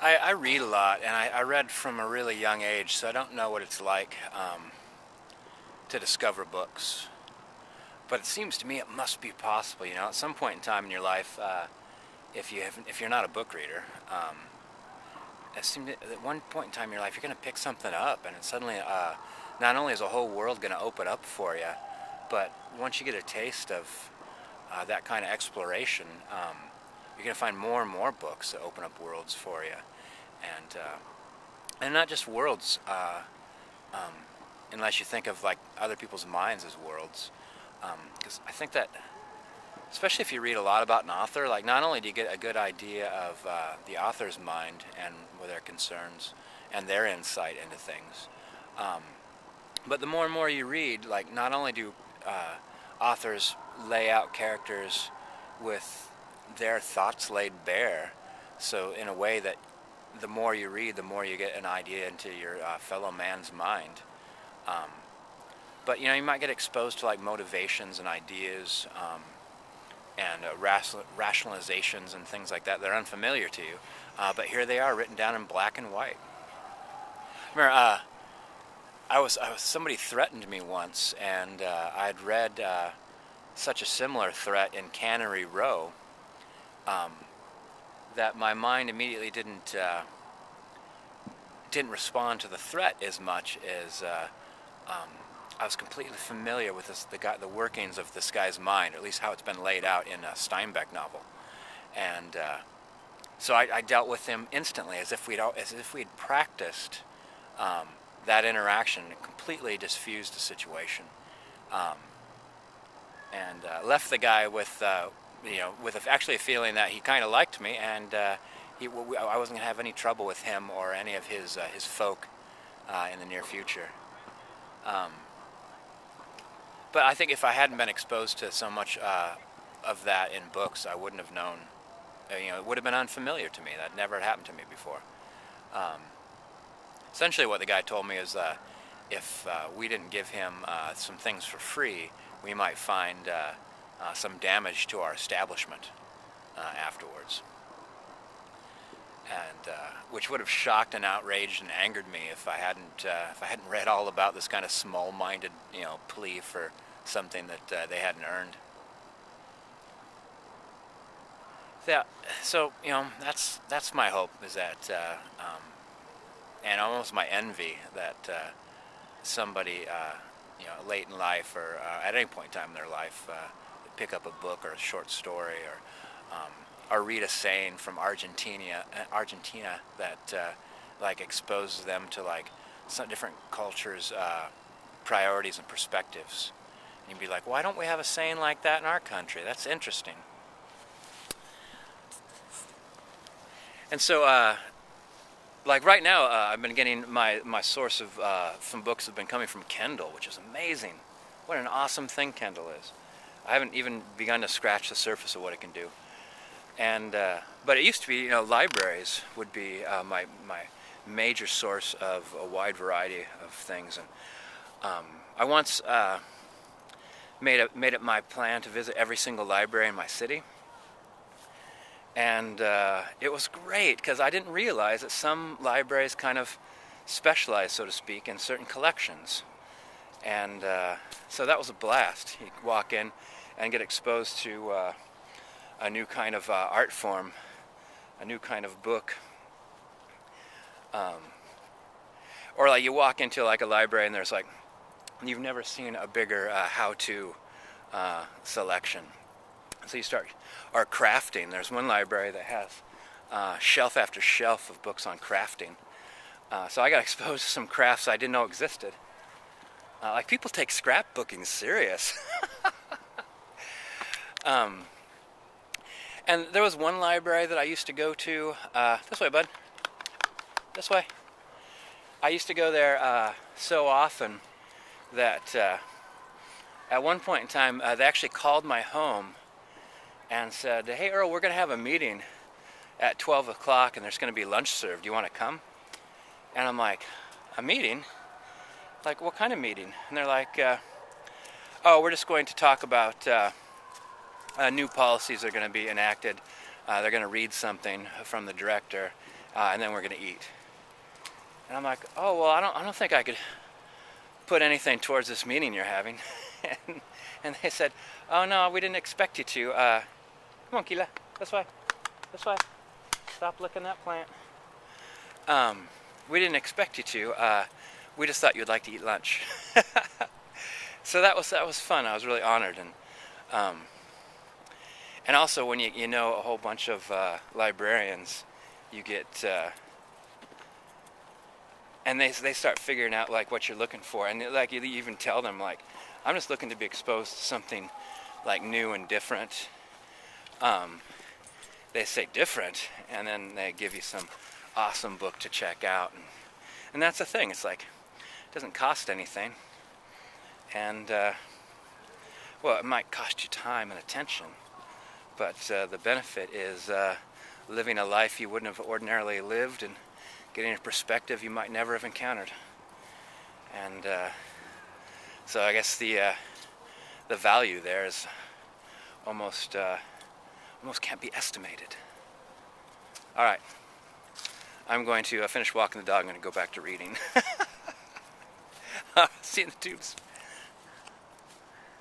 I read a lot, and I read from a really young age, so I don't know what it's like to discover books. But it seems to me it must be possible. You know, at some point in time in your life, if you're not a book reader, it seems at one point in time in your life you're going to pick something up, and it suddenly not only is a whole world going to open up for you, but once you get a taste of that kind of exploration, you're going to find more and more books that open up worlds for you, and not just worlds, um, unless you think of like other people's minds as worlds. Because I think that, especially if you read a lot about an author, like not only do you get a good idea of the author's mind and with their concerns and their insight into things, um, but the more and more you read, like not only do authors lay out characters with their thoughts laid bare, so in a way that the more you read, the more you get an idea into your fellow man's mind. Um, but you know, you might get exposed to like motivations and ideas and rationalizations and things like that that are unfamiliar to you. But here they are, written down in black and white. Remember, somebody threatened me once, and I'd read such a similar threat in Cannery Row um, that my mind immediately didn't respond to the threat as much as um, I was completely familiar with the workings of this guy's mind, or at least how it's been laid out in a Steinbeck novel, and so I dealt with him instantly, as if we'd practiced that interaction, and completely diffused the situation, um, and left the guy with actually a feeling that he kind of liked me, and I wasn't gonna have any trouble with him or any of his folk in the near future. Um, but I think if I hadn't been exposed to so much of that in books, I wouldn't have known. It would have been unfamiliar to me. That never had happened to me before. Um, Essentially, what the guy told me is if we didn't give him some things for free, we might find some damage to our establishment afterwards, and which would have shocked and outraged and angered me if I hadn't read all about this kind of small-minded plea for something that they hadn't earned. Yeah, so that's my hope, is that and almost my envy that somebody late in life, or at any point in time in their life, pick up a book or a short story, or read a saying from Argentina that like exposes them to like some different cultures' priorities and perspectives. And you'd be like, why don't we have a saying like that in our country? That's interesting. And so, like right now, I've been getting my source of some books have been coming from Kindle, which is amazing. What an awesome thing Kindle is. I haven't even begun to scratch the surface of what it can do. And but it used to be, libraries would be my major source of a wide variety of things. And I once made it my plan to visit every single library in my city. And it was great, because I didn't realize that some libraries kind of specialize, so to speak, in certain collections. And so that was a blast. You walk in and get exposed to a new kind of art form, a new kind of book. Or like you walk into like a library and there's like, you've never seen a bigger how-to selection. So you start, or crafting. There's one library that has shelf after shelf of books on crafting. So I got exposed to some crafts I didn't know existed. Like people take scrapbooking serious. And there was one library that I used to go to, this way, bud, this way. I used to go there so often that at one point in time, they actually called my home and said, hey Earl, we're going to have a meeting at 12 o'clock and there's going to be lunch served. Do you want to come? And I'm like, a meeting? Like, what kind of meeting? And they're like, oh, we're just going to talk about new policies that are going to be enacted. They're going to read something from the director, and then we're gonna eat. And I'm like, oh well, I don't think I could put anything towards this meeting you're having. and they said, oh no, we didn't expect you to. Come on, Keela, this way, this way. Stop licking that plant. We didn't expect you to. We just thought you'd like to eat lunch. So that was fun. I was really honored, and also when you know a whole bunch of librarians, you get and they start figuring out like what you're looking for, and like you even tell them like, I'm just looking to be exposed to something like new and different. They say different, and then they give you some awesome book to check out, and that's the thing. It's like it doesn't cost anything, and well, it might cost you time and attention, but the benefit is living a life you wouldn't have ordinarily lived and getting a perspective you might never have encountered. And so I guess the value there is almost can't be estimated. All right, I'm going to finish walking the dog. I'm going to go back to reading. See you in the tubes.